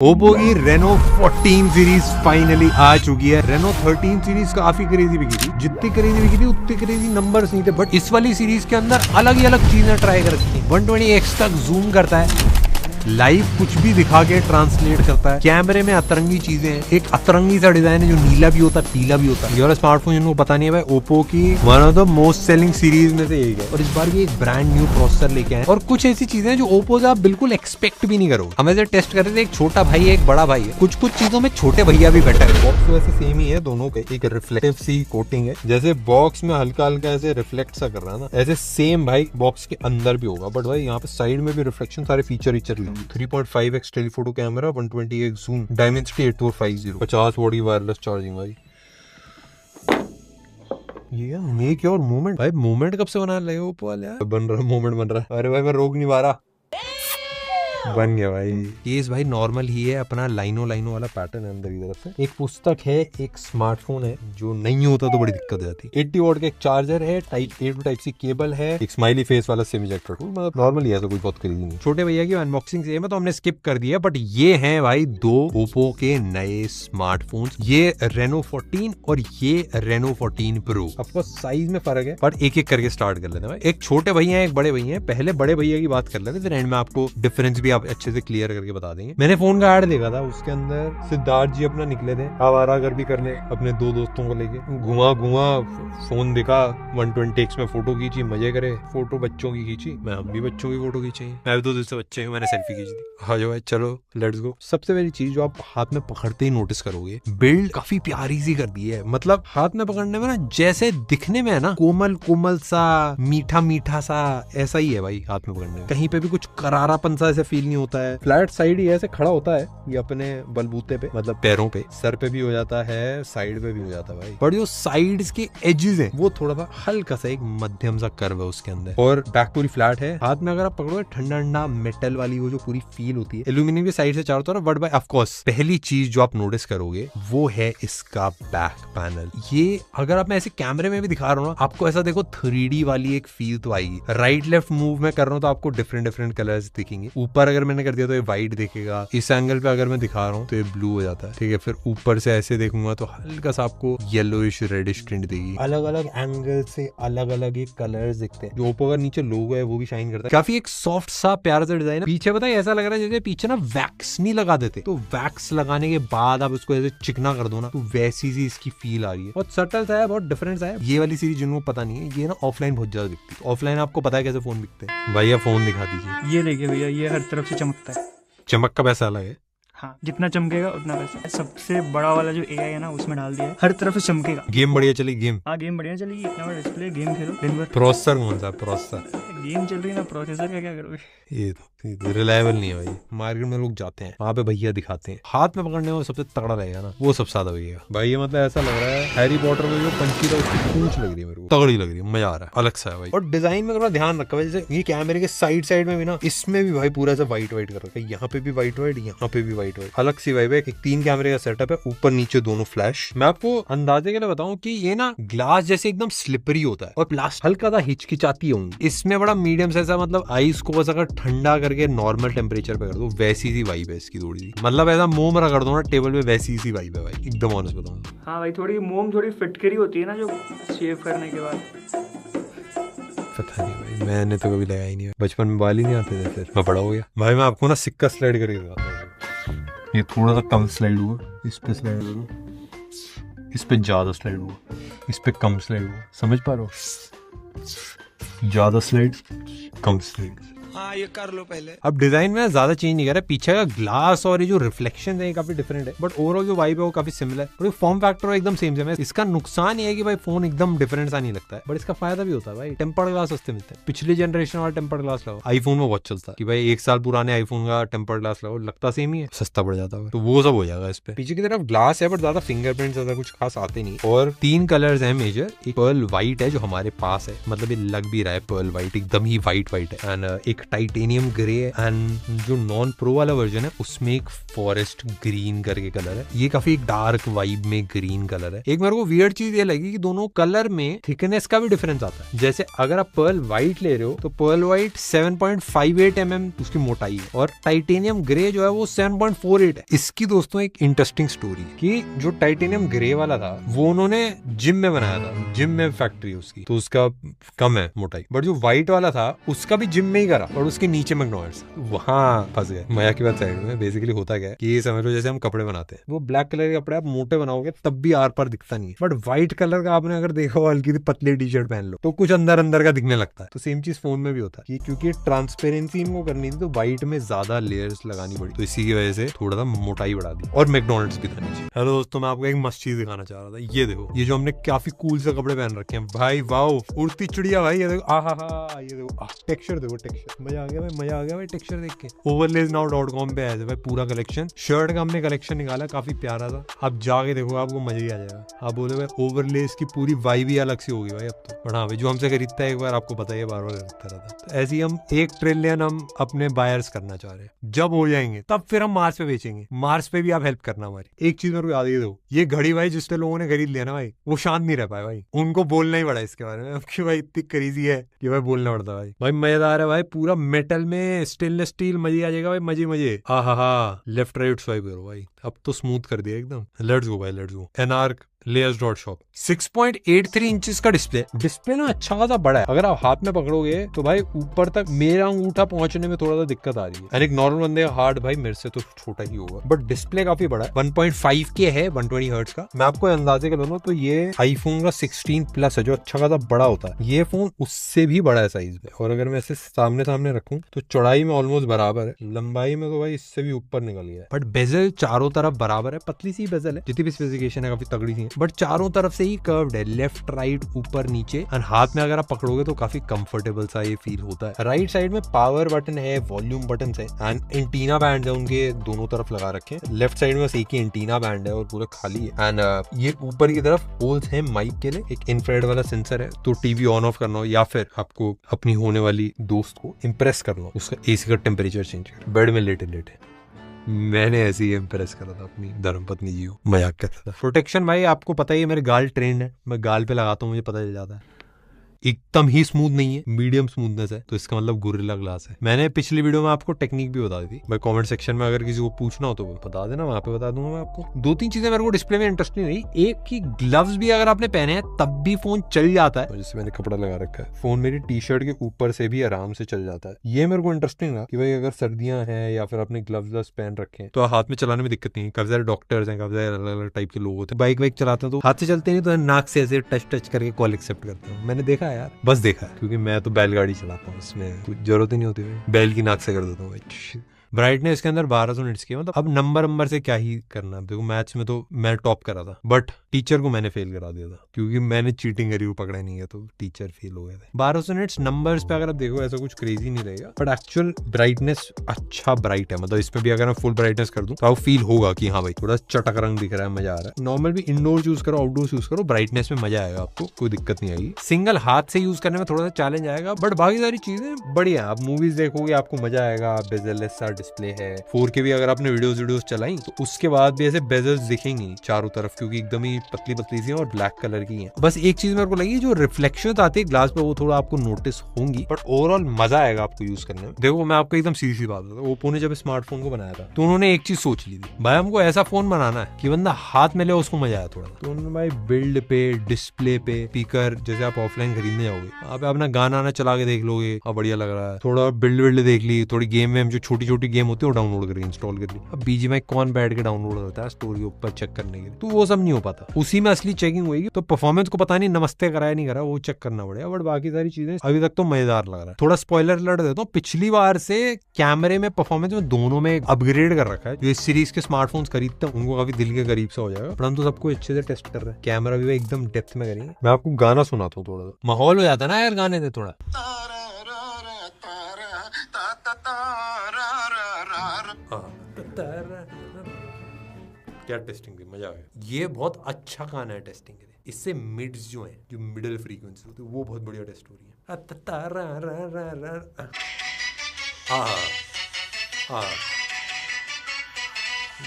Oppo की Reno 14 series finally आ चुकी है। रेनो 13 सीरीज काफी क्रेजी बिकी थी, जितनी क्रेजी बिकी थी उतने क्रेजी नंबर्स नहीं थे, बट इस वाली सीरीज के अंदर अलग ही अलग चीजें ट्राई कर रखी है। 120x तक जूम करता है, लाइव कुछ भी दिखा के ट्रांसलेट करता है। कैमरे में अतरंगी चीजें हैं, एक अतरंगी सा डिजाइन है जो नीला भी होता है पीला भी होता है। ये वाला स्मार्टफोन जिनको पता नहीं है भाई, ओप्पो की one of the most selling series में से एक है और इस बार ये एक ब्रांड न्यू प्रोसेसर लेके आए और कुछ ऐसी चीजें जो ओप्पो से आप बिल्कुल एक्सपेक्ट भी नहीं करोगे। हम ऐसे टेस्ट कर रहे थे, एक छोटा भाई है एक बड़ा भाई है, कुछ चीजों में छोटे भैया भी बेटर है। बॉक्स वैसे सेम ही है दोनों के, एक रिफ्लेक्टिव सी कोटिंग है, जैसे बॉक्स में हल्का हल्का ऐसे रिफ्लेक्ट सा कर रहा है ना, ऐसे सेम भाई बॉक्स के अंदर भी होगा। बट भाई यहाँ पे साइड में भी रिफ्लेक्शन, सारे feature 3.5x telephoto camera, 120x zoom, Dimensity 8450, 50 what wireless charging. भाई ये मेक योर मूवमेंट, भाई मूवमेंट कब से बना रहे हो ओप्पो वाले? बन रहा मूवमेंट बन रहा है। अरे भाई मैं रोक नहीं पा रहा, बन गया भाई। केस भाई नॉर्मल ही है, अपना लाइनो वाला पैटर्न है अंदर की तरफ से। एक पुस्तक है, एक स्मार्टफोन है, जो नहीं होता तो बड़ी दिक्कत हो जाती है। 80 वॉट का एक चार्जर है, type A to type C cable है, एक स्माइली फेस वाला सिम इजेक्टर टूल। मतलब नॉर्मल ही है, तो कुछ बहुत क्रेजी नहीं। छोटे भैया की अनबॉक्सिंग सेम है तो हमने स्किप कर दिया, बट ये है भाई दो ओप्पो के नए स्मार्टफोन, ये रेनो 14 और ये रेनो 14 प्रो। ऑफकोर्स साइज में फर्क है, पर एक एक करके स्टार्ट कर लेते हैं। एक छोटे भैया एक बड़े भैया, पहले बड़े भैया की बात कर लेते, फिर एंड में आपको डिफरेंस भी आप अच्छे से क्लियर करके बता देंगे। मैंने फोन का ऐड देखा था, उसके अंदर सिद्धार्थ जी अपना निकले थे आवारागर्दी करने अपने दो दोस्तों को लेके। घुमा फोन दिखा, 120x में फोटो खींची, मजे करे। फोटो बच्चों की खींची, मैं अब भी बच्चों की फोटो खींची, मैं भी 2 दिन से बच्चे हूँ, मैंने सेल्फी खींची थी। हाँ जो है, चलो लेट्स गो। सबसे पहली चीज जो आप हाथ में पकड़ते ही नोटिस करोगे, बिल्ड काफी प्यारी सी कर दी है। मतलब हाथ में पकड़ने में ना, जैसे दिखने में है ना कोमल सा, मीठा सा, ऐसा ही है भाई हाथ में पकड़ने में। कहीं पे भी कुछ करारापन सा ऐसे फील नहीं होता है। फ्लैट साइड ही ऐसे खड़ा होता है ये अपने बलबूते पे, मतलब पैरों पे, सर पे भी हो जाता है, साइड पे भी हो जाता है भाई। पर जो साइड्स के एजेस हैं वो थोड़ा सा हल्का सा एक मध्यम सा कर्व है उसके अंदर, और बैक पूरी फ्लैट है। हाथ में अगर आप पकड़ोगे ठंडा मेटल वाली वो जो पूरी फील होती है, एल्यूमिनियम की साइड से चारों तरफ। बट भाई ऑफ कोर्स पहली चीज जो आप नोटिस करोगे वो है इसका बैक पैनल। ये अगर आप मैं ऐसे कैमरे में भी दिखा रहा हूँ ना, आपको ऐसा देखो 3D वाली एक फील तो आएगी। राइट लेफ्ट मूव में कर रहा हूँ तो आपको डिफरेंट कलर्स दिखेंगे। ऊपर अगर मैंने कर दिया तो ये व्हाइट दिखेगा, इस एंगल पे अगर मैं दिखा रहा हूँ तो ये ब्लू हो जाता है, ठीक है। फिर ऊपर से ऐसे देखूंगा तो हल्का सा आपको येलोइश रेडिश टिंट देगी। अलग अलग एंगल से अलग अलग एक कलर्स दिखते हैं। जो ओप्पो का नीचे लोगो है वो भी शाइन करता है, काफी एक सॉफ्ट सा प्यारा सा डिजाइन है। पीछे पता है ऐसा लग रहा है जैसे पीछे ना वैक्स नहीं लगा देते, तो वैक्स लगाने के बाद आप उसको ऐसे चिकना कर दो ना, तो वैसी सी इसकी फील आ रही है। बहुत सटल सा है, बहुत डिफरेंट सा है। ये वाली सीरीज जिनको पता नहीं है, ये ना ऑफलाइन बहुत ज्यादा दिखती है। ऑफलाइन आपको पता है कैसे फोन दिखते हैं। भैया फोन दिखा दीजिए। ये देखिए भैया, ये हर तरफ से चमकता है। चमक का पैसा अलग है। हाँ, जितना चमकेगा उतना पैसा। सबसे बड़ा वाला जो AI है ना, उसमें डाल दिया है, हर तरफ से चमकेगा। गेम बढ़िया चली गेम। हाँ, गेम बढ़िया चलेगी, इतना बड़ा डिस्प्ले, गेम खेलो दिन भर। प्रोसेसर कौन सा प्रोसेसर? गेम चल रही है ना, प्रोसेसर का क्या करोगे? ये तो रिलायबल नहीं है भाई। मार्केट में लोग जाते हैं, वहाँ पे भैया दिखाते हैं, हाथ में पकड़ने में सबसे तगड़ा रहेगा ना, वो सबसे ज्यादा भैया भाई। ये मतलब ऐसा लग रहा है हैरी पॉटर में जो पंछी था उसकी पूंछ लग रही है मेरे को, तगड़ी लग रही है, मजा आ रहा है, अलग सा है भाई। और डिजाइन में थोड़ा ध्यान रखा है, जैसे ये कैमरे के साइड में भी ना, इसमें भी भाई पूरा ऐसा व्हाइट कर रखा है। यहाँ पे भी व्हाइट, यहाँ पे भी व्हाइट, अलग सी वाइब है। एक 3 कैमरे का सेटअप है, ऊपर नीचे दोनों फ्लैश। मैं आपको अंदाजे के लिए बताऊं कि ये ना ग्लास जैसे एकदम स्लिपरी होता है और प्लास्टिक हल्का सा हिचकिचाती होंगी। इसमें बड़ा मीडियम साइज, मतलब आइस को बस अगर ठंडा करके नॉर्मल टेम्परेचर पे कर दो, वैसी सी वाइब है इसकी थोड़ी सी। मतलब ऐसा मोम रगड़ दो ना टेबल पे, वैसी सी वाइब है भाई, एकदम ऑनेस्ट बताऊं। हाँ भाई, थोड़ी मोम थोड़ी फिटकरी होती है ना जो शेव करने के बाद। पता नहीं भाई, मैंने तो कभी लगाया ही नहीं। बचपन में बाल ही नहीं आते थे, फिर मैं बड़ा हो गया भाई। मैं आपको ना सिक्का स्लाइड करके दिखाता हूँ। ये थोड़ा सा कम स्लाइड हुआ, इस पे स्लाइड हुआ, इस पे ज्यादा स्लाइड हुआ, इस पे कम स्लाइड हुआ। समझ पा रहे हो? ज्यादा स्लाइड, कम स्लाइड। हाँ, ये कर लो पहले। अब डिजाइन में ज्यादा चेंज नहीं कर रहा है, पीछे का ग्लास और ये जो रिफ्लेक्शन है काफी डिफरेंट है, बट ओवरऑल जो वाइब है वो काफी सिमिलर है। फॉर्म फैक्टर एकदम सेम है। इसका नुकसान ये है कि भाई फोन एकदम डिफरेंट सा नहीं लगता है, बट इसका फायदा भी होता है भाई, टेम्पर्ड ग्लास सस्ते मिलते हैं। पिछली जनरेशन वाला टेम्पर्ड ग्लास लगाओ, आईफोन में बहुत चलता है कि भाई 1 साल पुराने आईफोन का टेम्पर्ड ग्लास लगाओ, लगता सेम ही है, सस्ता पड़ जाता है। तो वो सब हो जाएगा इस पे। पीछे की तरफ ग्लास है, बट ज्यादा फिंगरप्रिंट ज्यादा कुछ खास आते नहीं। और 3 कलर्स है मेजर। एक पर्ल व्हाइट है जो हमारे पास है, मतलब ये लग भी रहा है पर्ल व्हाइट, एकदम ही व्हाइट है। एंड एक टाइटेनियम ग्रे एंड जो नॉन प्रो वाला वर्जन है उसमें एक फॉरेस्ट ग्रीन करके कलर है। ये काफी डार्क वाइब में ग्रीन कलर है। एक मेरे को वियर्ड चीज ये लगी कि दोनों कलर में थिकनेस का भी डिफरेंस आता है। जैसे अगर आप पर्ल व्हाइट ले रहे हो तो पर्ल व्हाइट 7.58 mm उसकी मोटाई है और टाइटेनियम ग्रे जो है वो 7.48 है। इसकी दोस्तों एक इंटरेस्टिंग स्टोरी कि जो टाइटेनियम ग्रे वाला था वो उन्होंने जिम में बनाया था, जिम में फैक्ट्री उसकी, तो उसका कम है मोटाई। बट जो व्हाइट वाला था उसका भी जिम में ही करा और उसके नीचे मैकडॉनल्ड्स, वहां फंस गए। मजा की बात साइड में बेसिकली होता क्या है कि ये समझ लो जैसे हम कपड़े बनाते हैं, वो ब्लैक कलर के कपड़े आप मोटे बनाओगे तब भी आर पार दिखता नहीं है, बट व्हाइट कलर का आपने अगर देखा हो हल्की सी पतली टी शर्ट पहन लो तो कुछ अंदर अंदर का दिखने लगता है। तो सेम चीज फोन में भी होता है कि क्योंकि ट्रांसपेरेंसी इनको करनी थी तो व्हाइट में ज्यादा लेयर्स लगानी पड़ी, तो इसी की वजह से थोड़ा सा मोटाई बढ़ा दी और मैकडॉनल्ड्स भी था नीचे। हेलो दोस्तों, मैं आपको एक मस्त चीज दिखाना चाह रहा था। ये देखो, ये जो हमने काफी कूल से कपड़े पहन रखे हैं भाई, वाओ उड़ती चिड़िया भाई। ये देखो, आहा, ये देखो टेक्सचर देखो, टेक्सचर मजा आ गया भाई, मजा आ गया भाई टेक्सचर देख के। overlaysnow.com पे आया था भाई पूरा कलेक्शन, शर्ट का हमने कलेक्शन निकाला, काफी प्यारा था। आप जाके देखो, आपको मजा ही आ जाएगा। आप बोले भाई ओवरलेस की पूरी वाइब ही अलग सी होगी भाई अब तो। बट हाँ भाई, जो हमसे खरीदता है एक बार आपको पता है बार बार खरीदता रहता। तो ऐसे ही हम 1 ट्रिलियन हम अपने बायर्स करना चाह रहे हैं। जब हो जाएंगे तब फिर हम मार्स पे बेचेंगे। मार्स पे भी आप हेल्प करना हमारी। एक चीज मेरे को याद ही दो, ये घड़ी भाई जिससे लोगों ने खरीद लिया ना भाई, वो शांत नहीं रह पाए भाई, उनको बोलना ही पड़ा इसके बारे में कि भाई इतनी क्रेजी है कि भाई बोलना पड़ता है भाई। मजेदार है भाई, पूरा मेटल में स्टेनलेस स्टील, मजे आ जाएगा भाई, मजे मजे। हा लेफ्ट राइट स्वाइप करो भाई, अब तो स्मूथ कर दिया एकदम। लेट्स गो भाई, let's go. Anarch layers.shop 6.83 inches का डिस्प्ले ना अच्छा खासा बड़ा है। अगर आप हाथ में पकड़ोगे तो भाई ऊपर तक मेरा अंगूठा पहुंचने में थोड़ा सा दिक्कत आ रही है। एक नॉर्मल बंदे का हार्ट भाई मेरे से तो छोटा ही होगा, बट डिस्प्ले काफी बड़ा है। 1.5 के है, 120 हर्ट्ज का। मैं आपको अंदाजे का दूं तो ये आईफोन का 16 प्लस है जो अच्छा खासा बड़ा होता है। ये फोन उससे भी बड़ा है साइज में, और अगर मैं इसे सामने सामने रखूं तो चौड़ाई में ऑलमोस्ट बराबर है, लंबाई में तो भाई इससे भी ऊपर निकल गया है। बट बेजल चारों तरफ बराबर है, पतली सी बेजल है, जितनी भी स्पेसिफिकेशन है काफी तगड़ी सी है, बट चारों तरफ से ही कर्व्ड है, लेफ्ट राइट ऊपर नीचे। और हाथ में अगर आप पकड़ोगे तो काफी कंफर्टेबल सा ये फील होता है। राइट साइड में पावर बटन है, वॉल्यूम बटन है एंड एंटीना बैंड है उनके दोनों तरफ लगा रखे हैं। लेफ्ट साइड में बस एक ही एंटीना बैंड है और पूरा खाली है। एंड ये ऊपर की तरफ होल्स है माइक के लिए, एक इंफ्रारेड वाला सेंसर है, तो टीवी ऑन ऑफ करना हो या फिर आपको अपनी होने वाली दोस्त को इम्प्रेस करना हो, उसका एसी का टेम्परेचर चेंज कर, बेड में लेटे लेटे। मैंने ऐसे ही इम्प्रेस करा था अपनी धर्मपत्नी जी को, मजाक करता था। प्रोटेक्शन भाई आपको पता ही है, मेरे गाल ट्रेंड है, मैं गाल पे लगाता हूँ, मुझे पता चल जाता है। एकदम ही स्मूथ नहीं है, मीडियम स्मूथनेस है, तो इसका मतलब गोरिल्ला ग्लास है। मैंने पिछली वीडियो में आपको टेक्निक भी बता दी थी भाई, कमेंट सेक्शन में अगर किसी को पूछना हो तो बता देना, वहां पे बता दूंगा मैं आपको। 2-3 चीजें मेरे को डिस्प्ले में इंटरेस्टिंग रही। एक की ग्लव्स भी अगर आपने पहने हैं तब भी फोन चल जाता है, जैसे मैंने कपड़ा लगा रखा है, फोन मेरी टी शर्ट के ऊपर से भी आराम से चल जाता है। ये मेरे को इंटरेस्टिंग लगा कि भाई अगर सर्दियां हैं या फिर आपने ग्लव्स पहन रखे हैं तो हाथ में चलाने में दिक्कत नहीं है। काफी सारे डॉक्टर्स हैं, काफी सारे अलग अलग टाइप के लोग होते हैं, बाइक वाइक चलाते हैं तो हाथ से चलते नहीं, तो नाक से ऐसे टच करके कॉल एक्सेप्ट करते हैं। मैंने देखा है यार, बस देखा, क्योंकि मैं तो बैलगाड़ी चलाता हूँ, इसमें कुछ जरूरत ही नहीं होती भाई, बैल की नाक से कर देता हूँ भाई। ब्राइटनेस इसके अंदर 1200 निट्स की है। मतलब अब नंबर से क्या ही करना। देखो मैथ्स में तो मैं टॉप करा था, बट टीचर को मैंने फेल करा दिया था क्योंकि मैंने चीटिंग करी, वो पकड़ा नहीं है तो टीचर फेल हो गए थे। 1200 निट्स नंबर्स पे अगर आप देखो ऐसा कुछ क्रेजी नहीं रहेगा, बट एक्चुअल ब्राइटनेस अच्छा ब्राइट है। मतलब इसमें भी अगर मैं फुल ब्राइटनेस कर दूं तो आपको फील होगा कि हाँ भाई थोड़ा चटक रंग दिख रहा है, मजा आ रहा है। नॉर्मल भी इंडोर यूज करो, आउटडोर यूज करो, ब्राइटनेस में मजा आएगा, आपको कोई दिक्कत नहीं आएगी। सिंगल हाथ से यूज करने में थोड़ा सा चैलेंज आएगा, बट बाकी सारी चीजें बढ़िया। आप मूवीज देखोगे आपको मजा आएगा, बेजललेस सा डिस्प्ले है। 4K भी अगर आपने वीडियोस चलाई तो उसके बाद भी ऐसे बेजल्स दिखेंगी चारों तरफ, क्योंकि एकदम ही पतली पतली सी और ब्लैक कलर की है। बस एक चीज मेरे को लगी, जो रिफ्लेक्शन आती है ग्लास पे वो थोड़ा आपको नोटिस होंगी, बट ओवरऑल मजा आएगा आपको यूज करने में। देखो मैं आपको एकदम सीधी सी बात बताता हूं, ओप्पो ने जब स्मार्टफोन को बनाया था तो उन्होंने एक चीज सोच ली थी, भाई हमको ऐसा फोन बनाना है कि बंदा हाथ में ले उसको मजा आया थोड़ा। तो उन्होंने भाई बिल्ड पे, डिस्प्ले पे, स्पीकर, जैसे आप ऑफलाइन खरीदने जाओगे आप अपना गाना आना चला के देख लोगे, हाँ बढ़िया लग रहा है। थोड़ा बिल्ड देख ली, थोड़ी गेम वेम जो छोटी छोटी गेम होती है वो डाउनलोड करके इंस्टॉल कर ली। अब BGMI कौन बैठ के डाउनलोड करता है स्टोरी ऊपर चेक करने के लिए, तो वो सब नहीं हो पाता। उसी में असली चेकिंग होगी, तो परफॉर्मेंस को पता नहीं नमस्ते कराया नहीं करा, वो चेक करना पड़ेगा। बट बाकी सारी चीजें अभी तक तो मजेदार लग रहा है। थोड़ा स्पॉइलर अलर्ट देता हूँ, पिछली बार से कैमरे में, परफॉर्मेंस में, दोनों में अपग्रेड कर रखा है। जो इस सीरीज के स्मार्टफोन्स खरीदते हैं उनको काफी दिल के करीब से हो जाएगा, पर हम तो सबको अच्छे से टेस्ट कर रहे हैं। कैमरा भी एकदम डेप्थ में करेंगे। मैं आपको गाना सुनाता हूँ, थोड़ा सा माहौल हो जाता है ना यार गाने से थोड़ा। क्या टेस्टिंग थी, मजा आ गया। ये बहुत अच्छा गाना है टेस्टिंग के लिए। इससे मिड्स जो हैं, जो मिडिल फ्रीक्वेंसी होती है, वो बहुत बढ़िया टेस्ट हो रही है। हाँ हाँ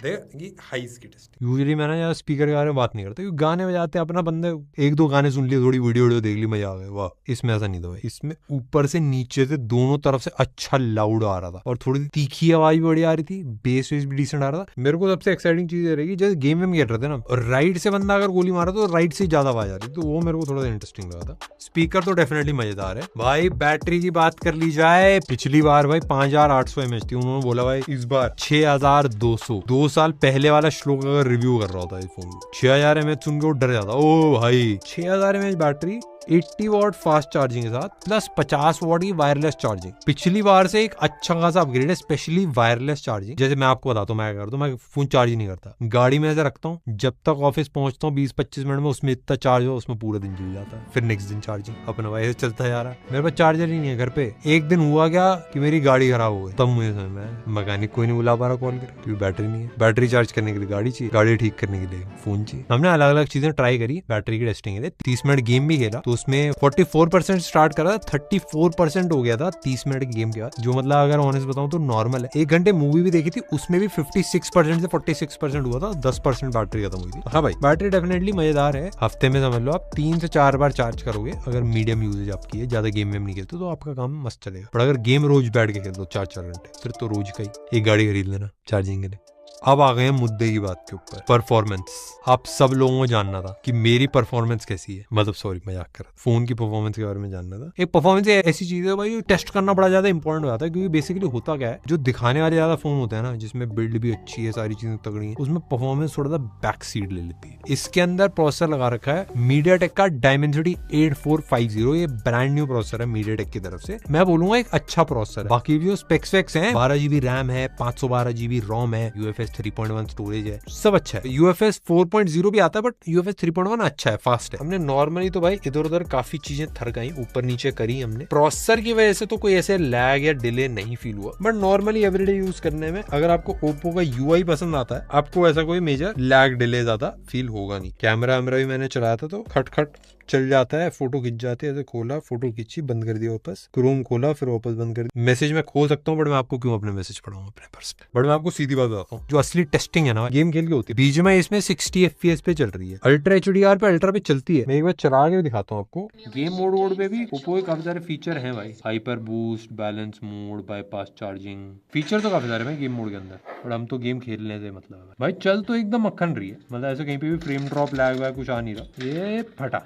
देख ये हाइस की टेस्ट। यूजुअली मैं ना यार स्पीकर के बारे में बात नहीं करता क्योंकि गाने बजाते हैं अपना, बंदे एक दो गाने सुन लिए, थोड़ी वीडियो देख ली, मजा आ गया, वाह। इसमें ऐसा नहीं था भाई, इसमें ऊपर से नीचे से दोनों तरफ से अच्छा लाउड आ रहा था और थोड़ी तीखी आवाज भी बढ़िया आ रही थी, बेस वेस भी डिसेंट आ रहा था। मेरे को सबसे एक्साइटिंग चीज ये रहेगी जैसे गेम में खेल रहे थे ना, और राइट से बंदा अगर गोली मारा तो राइट से ज्यादा आवाज आ रही, तो वो मेरे को थोड़ा इंटरेस्टिंग लगा था। स्पीकर तो डेफिनेटली मजेदार है भाई। बैटरी की बात कर ली जाए, पिछली बार भाई 5800 mAh थी, उन्होंने बोला भाई इस बार 6200। 2 साल पहले वाला श्लोक अगर रिव्यू कर रहा होता है फोन 6000 mAh सुन के वो डर जाता। ओ भाई 6000 mAh battery, 80 watt fast charging के साथ प्लस 50 वॉट की वायरलेस चार्जिंग। पिछली बार से एक अच्छा खासा अपग्रेड है, स्पेशली वायरलेस चार्जिंग। जैसे मैं आपको बताता हूँ मैं क्या करता हूँ, मैं फोन चार्ज ही नहीं करता, गाड़ी में ऐसे रखता हूँ, जब तक ऑफिस पहुंचता हूँ 20-25 मिनट में उसमें इतना चार्ज हो, उसमें पूरा दिन चल जाता है, फिर नेक्स्ट दिन चार्जिंग अपना भाई ऐसे चलता जा रहा है। मेरे पास चार्जर ही नहीं है घर पे। एक दिन हुआ क्या कि मेरी गाड़ी खराब हो गई, तब मुझे समझ में आया मैकेनिक कोई नहीं बुला पा रहा कॉल कर, क्योंकि बैटरी नहीं है। बैटरी चार्ज करने के लिए गाड़ी चाहिए, गाड़ी ठीक करने के लिए फोन चाहिए। हमने अलग अलग चीजें ट्राई करी बैटरी की टेस्टिंग के लिए। 30 मिनट गेम भी खेला तो उसमें 44% स्टार्ट करा था, 34% हो गया था 30 मिनट की गेम के बाद, जो मतलब अगर ऑनेस्ट बताऊं तो नॉर्मल है। 1 घंटे मूवी भी देखी थी, उसमें भी 56% से 46% हुआ था, 10% बैटरी खत्म हुई थी। हाँ भाई बैटरी डेफिनेटली मजेदार है। हफ्ते में समझ लो आप 3 से 4 बार चार्ज करोगे, अगर मीडियम यूजेज आपकी है, ज्यादा गेम में नहीं खेलते तो आपका काम मस्त चलेगा। पर अगर गेम रोज बैठ के खेलते हो 4-4 घंटे, फिर तो रोज का ही एक गाड़ी खरीद लेना चार्जिंग के लिए। अब आ गए हैं मुद्दे की बात के ऊपर, परफॉर्मेंस। आप सब लोगों को जानना था कि मेरी परफॉर्मेंस कैसी है, मतलब सॉरी मजाक कर, फोन की परफॉर्मेंस के बारे में जानना था। एक परफॉर्मेंस ऐसी चीज है भाई, टेस्ट करना बड़ा ज्यादा इंपॉर्टेंट हो जाता है, क्योंकि बेसिकली होता क्या है, जो दिखाने वाले ज्यादा फोन होते हैं ना, जिसमें बिल्ड भी अच्छी है, सारी चीजें तगड़ी है, उसमें परफॉर्मेंस थोड़ा सा बैक सीट ले लेती है। इसके अंदर प्रोसेसर लगा रखा है मीडियाटेक का Dimensity 8450, ये ब्रांड न्यू प्रोसेसर है मीडियाटेक की तरफ से। मैं बोलूंगा एक अच्छा प्रोसेसर है। बाकी जो स्पेक्स है, 12GB रैम है, 512GB रोम है, UFS 3.1 स्टोरेज है, सब अच्छा है। UFS 4.0 भी आता है, बट UFS 3.1 अच्छा है, फास्ट है। हमने नॉर्मली तो भाई इधर उधर काफी चीजें थरकाई, ऊपर नीचे करी हमने। प्रोसेसर की वजह से तो कोई ऐसे लैग या डिले नहीं फील हुआ, बट नॉर्मली एवरीडे यूज करने में अगर आपको ओप्पो का UI पसंद आता है, आपको ऐसा कोई मेजर लैग डिले ज्यादा फील होगा नहीं। कैमरा भी मैंने चलाया था तो खट चल जाता है, फोटो खिंच जाती है, ऐसे खोला फोटो खींची बंद कर दिया वापस, क्रोम खोला फिर वापस बंद कर दिया। मैसेज मैं खोल सकता हूँ, बट मैं आपको क्यों अपने मैसेज पढ़ाऊं अपने पर्स पे। बट मैं आपको सीधी बात बताता हूँ, जो असली टेस्टिंग है ना गेम खेल के होती है, BGMI इसमें 60 FPS पे चल रही है, अल्ट्रा HDR पे अल्ट्रा पे चलती है। मैं एक बार चला के दिखाता हूँ आपको। गेम मोड पे भी ओप्पो के काफी सारे फीचर हैं भाई, hyper boost, balance mode, bypass charging, feature तो काफी सारे हैं गेम मोड के अंदर, बट हम तो गेम खेलने से मतलब है भाई। चल तो एकदम मक्खन रही है, मतलब ऐसे कहीं पे भी फ्रेम ड्रॉप लैग वैग कुछ आ नहीं रहा। ये फटा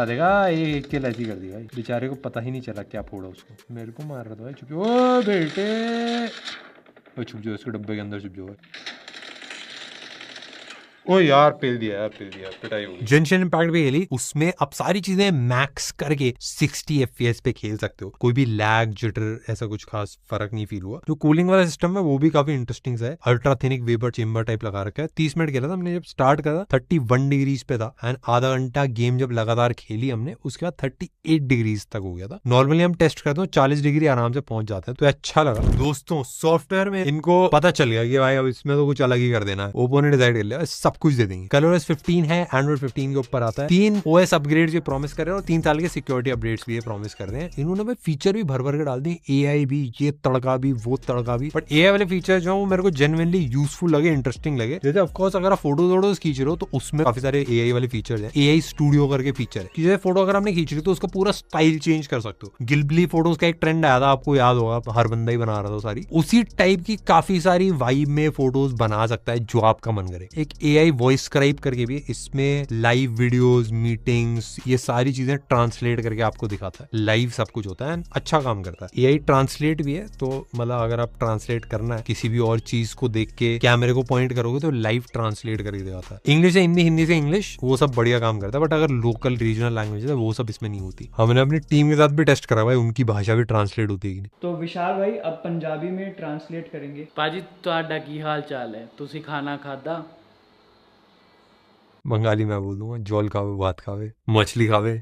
देगा, एक किल ऐसी कर दिया बेचारे को, पता ही नहीं चला क्या फोड़ा उसको। मेरे को मार रहा था भाई, छुप ओ बेटे, छुप जाओ इसके डब्बे के अंदर, छुप जाओ। ओ यार पेल दिया पिटाई हो गई। जेंशन इम्पैक्ट भी खेली, उसमें अब सारी चीजें मैक्स करके 60 FPS पे खेल सकते हो, कोई भी लैग जिटर ऐसा कुछ खास फर्क नहीं फील हुआ। जो कूलिंग वाला सिस्टम है वो भी काफी इंटरेस्टिंग है, अल्ट्रा थिनिक वेपर चेम्बर टाइप लगा रखा है। 30 मिनट खेला था हमने, जब स्टार्ट करा 31 डिग्रीज पे था, एंड आधा घंटा गेम जब लगातार खेली हमने, उसके बाद 38 डिग्रीज तक हो गया था। नॉर्मली हम टेस्ट करते हैं 40 डिग्री आराम से पहुंच जाते हैं, तो अच्छा लगा। दोस्तों सॉफ्टवेयर में इनको पता चल गया कि भाई अब इसमें तो कुछ अलग ही कर देना है, ओप्पो ने डिसाइड कर लिया सब कुछ दे देंगे। ColorOS 15 है, Android 15 के ऊपर आता है, 3 OS अपग्रेड भी प्रॉमिस कर रहे हैं और 3 साल के सिक्योरिटी अपडेट्स भी प्रॉमिस कर रहे हैं। इन्होंने भाई फीचर भी भर के डाल दिए, AI भी, ये तड़का भी, वो तड़का भी। बट AI वाले फीचर जो वो मेरे को जेन्युइनली यूजफुल लगे, इंटरेस्टिंग लगे। जैसे ऑफकोर्स अगर आप फोटोज खींच रहे हो तो उसमें काफी सारे AI वाले फीचर है, AI स्टूडियो करके फीचर है, जैसे फोटो अगर आपने खींच रही तो उसका पूरा स्टाइल चेंज कर सकते हो। गिल्बली फोटोज का एक ट्रेंड आया था, आपको याद होगा, हर बंदा ही बना रहा था सारी, उसी टाइप की काफी सारी वाइब में फोटोज बना सकता है जो आपका मन करे। एक AI वॉइस स्क्राइब करके भी इसमें लाइव वीडियोस, मीटिंग्स, ये सारी चीजें ट्रांसलेट करके आपको दिखाता है, लाइव सब कुछ होता है, अच्छा काम करता है। AI ट्रांसलेट भी है, तो मतलब अगर आप ट्रांसलेट करना है किसी भी और चीज को देख के कैमरे को पॉइंट करोगे तो लाइव ट्रांसलेट करके दिखाता है, इंग्लिश से हिंदी, हिंदी से इंग्लिश, वो सब बढ़िया काम करता है। बट अगर लोकल रीजनल लैंग्वेज है वो सब इसमें नहीं होती। हमने अपनी टीम के साथ भी टेस्ट करा भाई, उनकी भाषा भी ट्रांसलेट होती है। तो विशाल भाई अब पंजाबी में ट्रांसलेट करेंगे। पाजी तुहाडा की हाल चाल है, तुसी खाना खादा? बंगाली में बोल दूंगा, जौल खावे, भात खावे, मछली खावे।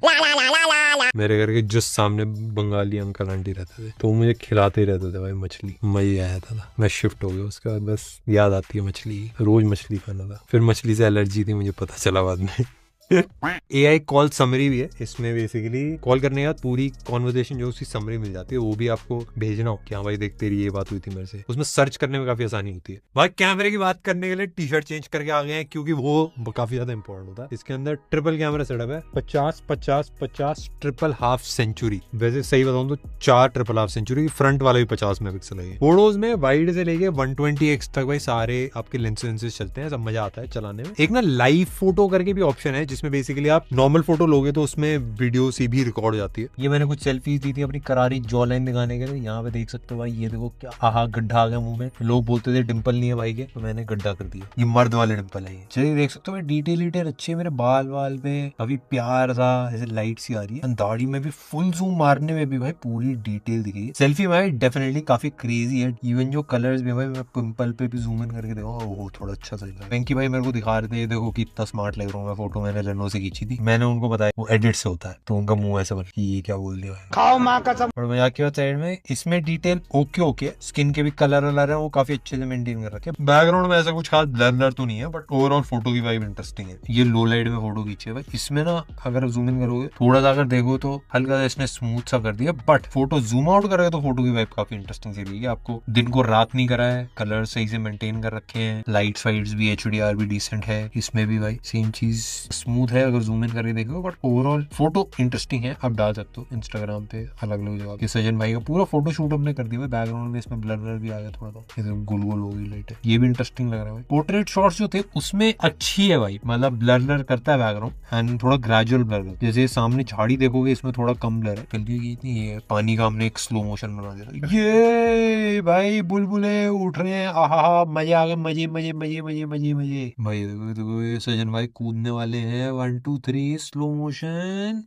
मेरे घर के जस्ट सामने बंगाली अंकल आंटी रहते थे, तो मुझे खिलाते ही रहते थे भाई मछली, मजा आया था। मैं शिफ्ट हो गया, उसके बाद बस याद आती है मछली, रोज मछली खाना था। फिर मछली से एलर्जी थी मुझे पता चला बाद में। AI कॉल समरी भी है इसमें। बेसिकली कॉल करने के बाद पूरी कॉन्वर्सेशन जो उसकी समरी मिल जाती है, वो भी आपको भेजना हो कि हाँ भाई देख तेरी ये बात हुई थी मेरे से, उसमें सर्च करने में काफी आसानी होती है। भाई कैमरे की बात करने के लिए टी शर्ट चेंज करके आ गए हैं, क्योंकि वो काफी ज्यादा इंपॉर्टेंट होता है। इसके अंदर ट्रिपल कैमरा सेटअप है, 50-50-50 ट्रिपल हाफ सेंचुरी। वैसे सही बताऊं तो 4 ट्रिपल हाफ सेंचुरी, फ्रंट वाला भी 50 मेगापिक्सल है। फोटोज में वाइड से लेके 120x तक भाई सारे आपके लेंसेज चलते हैं, सब मजा आता है चलाने में। एक ना लाइव फोटो करके भी ऑप्शन है, जिसमें बेसिकली आप नॉर्मल फोटो लोगे तो उसमें वीडियो सी भी रिकॉर्ड हो जाती है। ये मैंने कुछ सेल्फीज दी थी अपनी करारी जॉ लाइन दिखाने के लिए। यहाँ पे देख सकते हो भाई, ये देखो क्या आहा गड्ढा आ गया मुंह में। लोग बोलते थे डिंपल नहीं है भाई के, तो मैंने गड्ढा कर दिया। ये मर्द वाले डिंपल है। चलिए देख सकते हो भाई, डिटेल अच्छे मेरे बाल पे अभी प्यार सा ऐसे लाइट सी आ रही है। दाढ़ी में भी फुल जूम मारने में भी भाई पूरी डिटेल दिखी है। सेल्फी भाई डेफिनेटली काफी क्रेजी है। इवन जो कलर्स भी भाई, मैं पिंपल पे भी जूम इन करके देखो, वो थोड़ा अच्छा सही लगा। वेंकी भाई मेरे को दिखा रहे थे, देखो कितना स्मार्ट लग रहा हूँ मैं। फोटो मैंने रेनो से खींची थी, मैंने उनको बताया वो एडिट से होता है, तो उनका मुंह ऐसा बन कि ये क्या बोल दिया खाओ मां कसम। और मजाक की बात साइड में, इसमें डिटेल ओके स्किन के भी कलर वलर है वो काफी अच्छे से मेंटेन कर रखे। बैकग्राउंड में ऐसा कुछ खास ब्लर तो नहीं है, बट ओवरऑल फोटो की वाइब इंटरेस्टिंग है। ये लो लाइट में फोटो खींची है भाई। इसमें ना अगर जूम इन करोगे थोड़ा सा, अगर देखो तो हल्का सा इसने स्मूथ सा कर दिया, बट फोटो जूम आउट करोगे तो फोटो की वाइब काफी इंटरेस्टिंग सी रहेगी। आपको दिन को रात नहीं करा है, कलर सही से मेंटेन कर रखे हैं, लाइट्स वाइट्स भी HDR भी डिसेंट है। इसमें भी भाई सेम चीज स्मूथ है अगर जूम इन करके देखो, बट ओवरऑल फोटो इंटरेस्टिंग है। आप डाल सकते हो इंस्टाग्राम पे अलग अलग जगह। कि सजन भाई का पूरा फोटो शूट हमने कर दिया। बैकग्राउंड में इसमें ब्लर भी आ गया थोड़ा सा, गोल गोल हो गई लाइट। ये भी इंटरेस्टिंग लग रहा है। पोर्ट्रेट शॉट्स जो थे उसमें अच्छी है भाई, मतलब ब्लर करता है बैकग्राउंड एंड थोड़ा ग्रेजुअल ब्लर। जैसे सामने झाड़ी देखोगे इसमें थोड़ा कम ब्लर है, क्योंकि इतनी ये पानी का हमने एक स्लो मोशन बना दिया। ये भाई बुलबुले उठ रहे हैं, आहा मजे आ गए, मजे मजे मजे मजे मजे मजे। भाई देखो ये सजन भाई कूदने वाले हैं। 1 2 3 स्लो मोशन,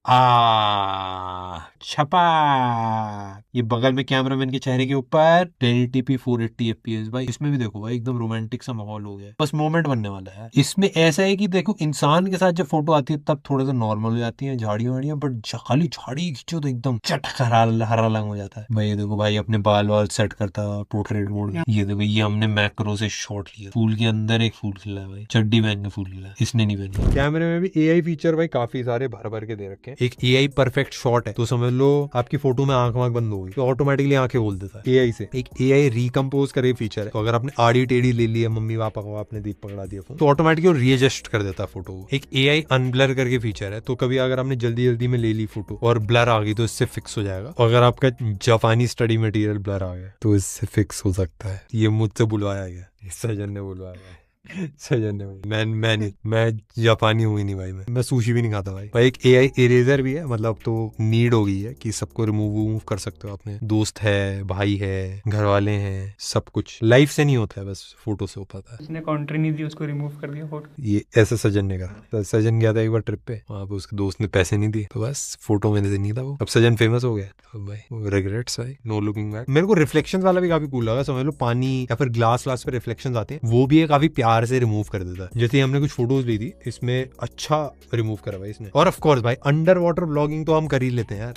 छपा। ये बगल में कैमरामैन के चेहरे के ऊपर 1080p 480 FPS। भाई इसमें भी देखो भाई एकदम रोमांटिक सा माहौल हो गया, बस मोमेंट बनने वाला है। इसमें ऐसा है कि देखो इंसान के साथ जब फोटो आती है तब थोड़ा सा नॉर्मल हो जाती है झाड़ियां वाड़ियां, बट खाली झाड़ी खींचो तो एकदम चटक हरा रंग हो जाता है। भाई ये देखो भाई अपने बाल वाल सेट करता पोर्ट्रेट मोड। ये देखो ये हमने मैक्रो से शॉट लिया, फूल के अंदर एक फूल खिला है भाई, चड्डी पहन के फूल खिला है, इसने नहीं पहनी। कैमरे में भी AI फीचर भाई काफी सारे भर के दे रखे हैं। एक AI परफेक्ट शॉट है तो समझ लो आपकी फोटो में आंख बंद होगी तो ऑटोमेटिकली आंखें खोल देता है AI से। एक AI रिकम्पोज करे फीचर है, तो अगर आपने आड़ी टेढ़ी ले लिया, मम्मी पापा को आपने दीप पकड़ा दिया फोन, तो ऑटोमेटिकली रीएडजस्ट कर देता है फोटो को। एक AI अनब्लर करके फीचर है, तो कभी अगर आपने जल्दी में ले ली फोटो और ब्लर आ गई तो इससे फिक्स हो जाएगा। अगर आपका जापानी स्टडी मटेरियल ब्लर आ गया तो इससे फिक्स हो सकता है। ये मुझसे बुलवाया गया, सजन ने बुलवाया गया। सजन ने मैं जापानी हुई नहीं भाई, मैं सुशी भी नहीं खाता भाई। एक AI इरेजर भी है, मतलब तो नीड हो गई है कि सबको रिमूव कर सकते हो। अपने दोस्त है, भाई है, घर वाले हैं, सब कुछ लाइफ से नहीं होता है, बस फोटो से हो पाता है। उसने काउंटर नहीं दी, उसको रिमूव कर दिया फोटो। ये ऐसे सजन ने कहा। सजन गया था एक बार ट्रिप पे, वहां पे उसके दोस्त ने पैसे नहीं दिए तो बस फोटो मैंने से नहीं था वो। अब सजन फेमस हो गया तो भाई रिग्रेट्स भाई, नो लुकिंग बैक। मेरे को रिफ्लेक्शन वाला भी काफी कूल लगा। समझ लो पानी या फिर ग्लास पे रिफ्लेक्शन आते हैं, वो भी काफी प्यार से रिमूव कर देता है। जैसे हमने कुछ फोटोज ली थी, इसमें अच्छा रिमूव करा भाई इसने। और ऑफ कोर्स भाई अंडर वाटर ब्लॉगिंग तो हम कर ही लेते हैं यार।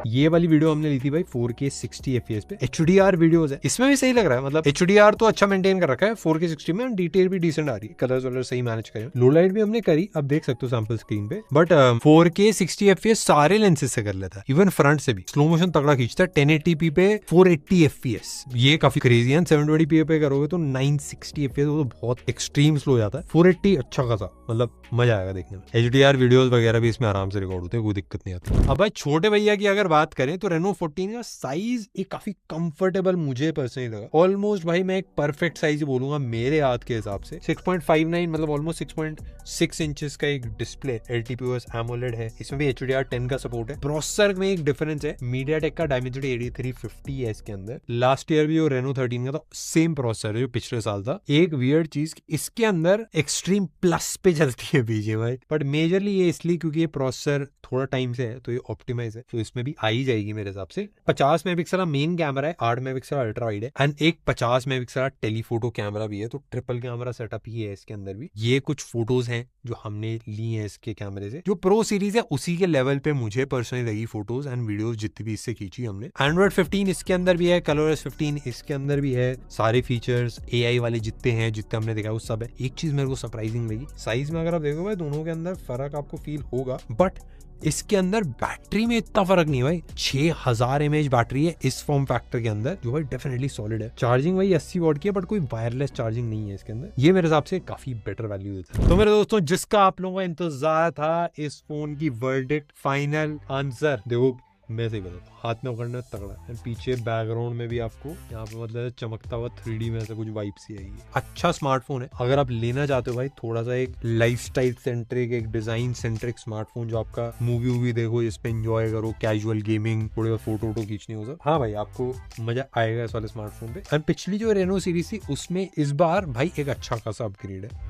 ये वाली वीडियो हमने ली थी भाई 4K 60 FPS पे। HDR वीडियोस है, इसमें भी सही लग रहा है। मतलब HDR तो अच्छा मेंटेन कर रखा है 4K 60 में, डिटेल भी डिसेंट आ रही है, कलर्स वलर सही मैनेज करे। लो लाइट भी हमने करी, अब देख सकते हो सैंपल स्क्रीन पे। बट 4K 60 FPS सारे लेंसेज से कर लेता है, इवन फ्रंट से भी। स्लो मोशन तगड़ा खींचता है। 1080p पे 480 FPS, ये काफी क्रेजी है। 720p पे करोगे तो 960 FPS, वो तो बहुत एक्सट्रीम स्लो हो जाता है। 480 अच्छा खासा, मतलब मजा आएगा देखने में। HDR वीडियोस वगैरह भी इसमें आराम से रिकॉर्ड होते हैं, कोई दिक्कत नहीं आती। अब भाई छोटे भैया की अगर बात करें तो रेनो 14 का साइज एक काफी कंफर्टेबल मुझे पर्सनली लगा। ऑलमोस्ट भाई मैं एक परफेक्ट साइज बोलूंगा मेरे हाथ के हिसाब से। 6.59 मतलब ऑलमोस्ट 6.6 इंचेस का एक डिस्प्ले, LTPOS AMOLED है। इसमें भी HDR 10 का सपोर्ट है। प्रोसेसर में एक डिफरेंस है, MediaTek का Dimensity 8350 है इसके अंदर। लास्ट ईयर भी वो रेनो 13 का था, सेम प्रोसेसर है जो पिछले साल था। एक वियर्ड चीज, इसके अंदर एक्सट्रीम प्लस पे चलती है BGMI, बट मेजरली ये इसलिए क्योंकि ये प्रोसेसर थोड़ा टाइम से है तो ये ऑप्टिमाइज है, तो इसमें भी आ ही जाएगी मेरे हिसाब से। 50 मेगापिक्सल का मेन कैमरा है, 8 मेगापिक्सल अल्ट्रा वाइड है एंड एक 50 मेगापिक्सल का टेलीफोटो कैमरा भी है। तो ट्रिपल कैमरा सेटअप ही है इसके अंदर भी। ये कुछ फोटोज हैं जो हमने ली हैं इसके कैमरे से। जो प्रो सीरीज है उसी के लेवल पे मुझे पर्सनली लगी फोटोज एंड वीडियोस जितनी भी इससे खींची हमने। एंड्रॉइड 15 इसके अंदर भी है, ColorOS 15 इसके अंदर भी है। सारे फीचर्स AI वाले जितने हैं, जितने हमने देखा वो सब है। एक चीज मेरे को सरप्राइजिंग लगी, साइज में अगर आप देखो भाई दोनों के अंदर फर्क आपको फील होगा, बट इसके अंदर बैटरी में इतना फर्क नहीं भाई। 6000 mAh बैटरी है इस फॉर्म फैक्टर के अंदर, जो भाई डेफिनेटली सॉलिड है। चार्जिंग भाई 80 वॉट की है, बट कोई वायरलेस चार्जिंग नहीं है इसके अंदर। ये मेरे हिसाब से काफी बेटर वैल्यू देता है। तो मेरे दोस्तों, जिसका आप लोगों का इंतजार था इस फोन की वर्डिक्ट, फाइनल आंसर देखो, मैं सही बताता हूँ, हाथ में पकड़ना तगड़ा है। पीछे बैकग्राउंड में भी आपको यहाँ पे मतलब चमकता हुआ 3D में ऐसा कुछ वाइब सी आएगी। अच्छा स्मार्टफोन है अगर आप लेना चाहते हो भाई, थोड़ा सा एक लाइफस्टाइल सेंट्रिक, एक डिजाइन सेंट्रिक स्मार्टफोन, जो आपका मूवी वूवी देखो इस पे एंजॉय करो, कैजुअल गेमिंग, थोड़ी फोटो वोटो खींचनी हो सब, हाँ भाई आपको मजा आएगा इस वाले स्मार्टफोन पे। एंड पिछली जो रेनो सीरीज थी उसमें इस बार भाई एक अच्छा खासा अपग्रेड है।